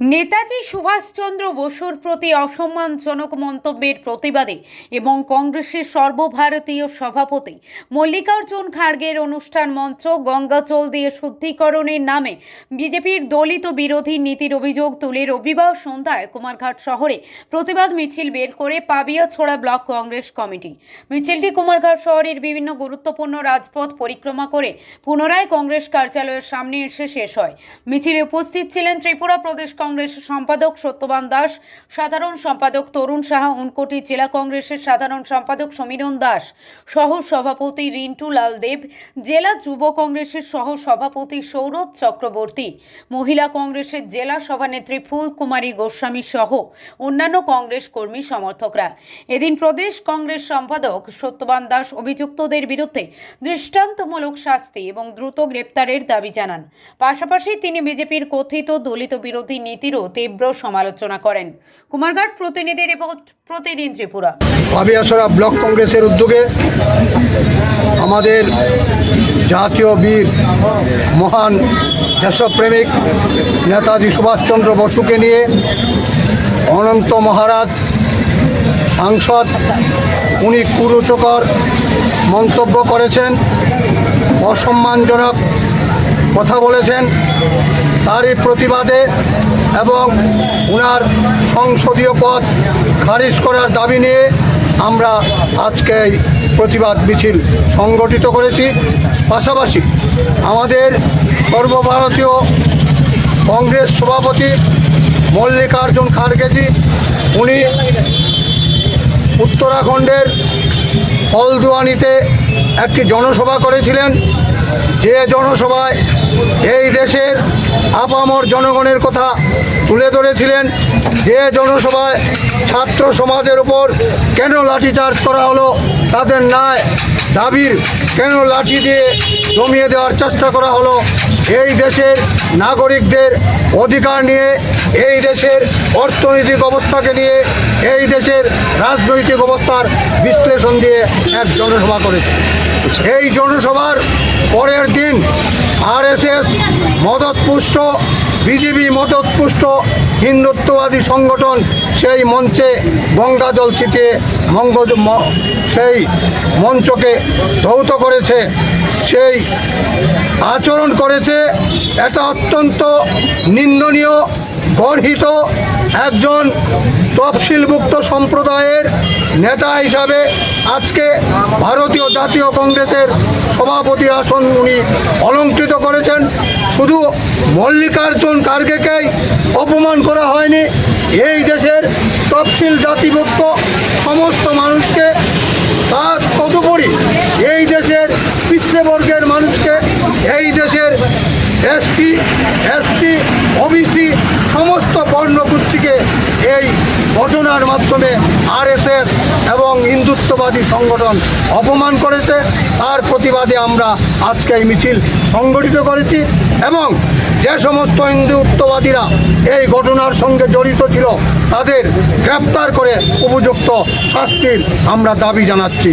নেতাজি সুভাষচন্দ্র বসুর প্রতি অসম্মানজনক মন্তব্যের প্রতিবাদে এবং কংগ্রেসের সর্বভারতীয় সভাপতি মল্লিকার্জুন খাড়গের অনুষ্ঠান মঞ্চ গঙ্গাজল দিয়ে শুদ্ধিকরণের নামে বিজেপির দলিত বিরোধী নীতির অভিযোগ তুলে রবিবার সন্ধ্যায় কুমারঘাট শহরে প্রতিবাদ মিছিল বের করে পাবিয়াছড়া ব্লক কংগ্রেস কমিটি। মিছিলটি কুমারঘাট শহরের বিভিন্ন গুরুত্বপূর্ণ রাজপথ পরিক্রমা করে পুনরায় কংগ্রেস কার্যালয়ের সামনে এসে শেষ হয়। মিছিলে উপস্থিত ছিলেন ত্রিপুরা প্রদেশ কংগ্রেস সম্পাদক সত্যবান দাস, সাধারণ সম্পাদক তরুণ সাহা, উনকোটি জেলা কংগ্রেসের সাধারণ সম্পাদক সমীরণ দাস, সহ সভাপতি রিন্টু লাল দেব, জেলা যুব কংগ্রেসের সহ সভাপতি সৌরভ চক্রবর্তী, মহিলা কংগ্রেসের জেলা সভানেত্রী ফুলকুমারী গোস্বামী সহ অন্যান্য কংগ্রেস কর্মী সমর্থকরা। এদিন প্রদেশ কংগ্রেস সম্পাদক সত্যবান দাস অভিযুক্তদের বিরুদ্ধে দৃষ্টান্তমূলক শাস্তি এবং দ্রুত গ্রেপ্তারের দাবি জানান। পাশাপাশি তিনি বিজেপির কথিত দলিত বিরোধী নীতিরও তীব্র সমালোচনা করেন। কুমারঘাট প্রতিনিধি রিপোর্ট, প্রতিদিন ত্রিপুরা। পাবিয়াছড়া ব্লক কংগ্রেসের উদ্যোগে আমাদের জাতীয় বীর মহান দেশপ্রেমিক নেতাজি সুভাষচন্দ্র বসুকে নিয়ে অনন্ত মহারাজ সাংসদ উনি কুরুচকর মন্তব্য করেছেন, অসম্মানজনক কথা বলেছেন। তারই প্রতিবাদে এবং ওনার সংসদীয় পদ খারিজ করার দাবি নিয়ে আমরা আজকে এই প্রতিবাদ মিছিল সংগঠিত করেছি। পাশাপাশি আমাদের সর্বভারতীয় কংগ্রেস সভাপতি মল্লিকার্জুন খাড়গেজি উনি উত্তরাখণ্ডের হলদুয়ানিতে একটি জনসভা করেছিলেন, যে জনসভায় এই দেশের আপামর জনগণের কথা তুলে ধরেছিলেন, যে জনসভায় ছাত্র সমাজের উপর কেন লাঠিচার্জ করা হলো, তাদের ন্যায় দাবির কেন লাঠি দিয়ে দমিয়ে দেওয়ার চেষ্টা করা হলো, এই দেশের নাগরিকদের অধিকার নিয়ে, এই দেশের অর্থনৈতিক অবস্থাকে নিয়ে, এই দেশের রাজনৈতিক অবস্থার বিশ্লেষণ দিয়ে এক জনসভা করেছে। এই জনসভার পরের দিন আরএসএস মদতপুষ্ট, বিজেপি মদতপুষ্ট হিন্দুত্ববাদী সংগঠন সেই মঞ্চে গঙ্গাজল ছিটিয়ে সেই মঞ্চকে ধৌত করেছে, সেই আচরণ করেছে। এটা অত্যন্ত নিন্দনীয়। গর্হিত একজন তফসিলভুক্ত সম্প্রদায়ের নেতা হিসাবে আজকে ভারতীয় জাতীয় কংগ্রেসের সভাপতি আসন উনি অলঙ্কৃত করেছেন। শুধু মল্লিকার্জুন খাড়গেকেই অপমান করা হয়নি, এই দেশের তফসিল জাতিভুক্ত সমস্ত মানুষকে, তার তদুপরি এই দেশের পিছিয়ে মানুষকে, এই দেশের এসটি, ওবিসি সমস্ত বর্ণগোষ্ঠীকে এই ঘটনার মাধ্যমে আরএসএস এবং হিন্দুত্ববাদী সংগঠন অপমান করেছে। তার প্রতিবাদে আমরা আজকে এই মিছিল সংগঠিত করেছি এবং যে সমস্ত হিন্দুত্ববাদীরা এই ঘটনার সঙ্গে জড়িত ছিল তাদের গ্রেপ্তার করে উপযুক্ত শাস্তির আমরা দাবি জানাচ্ছি।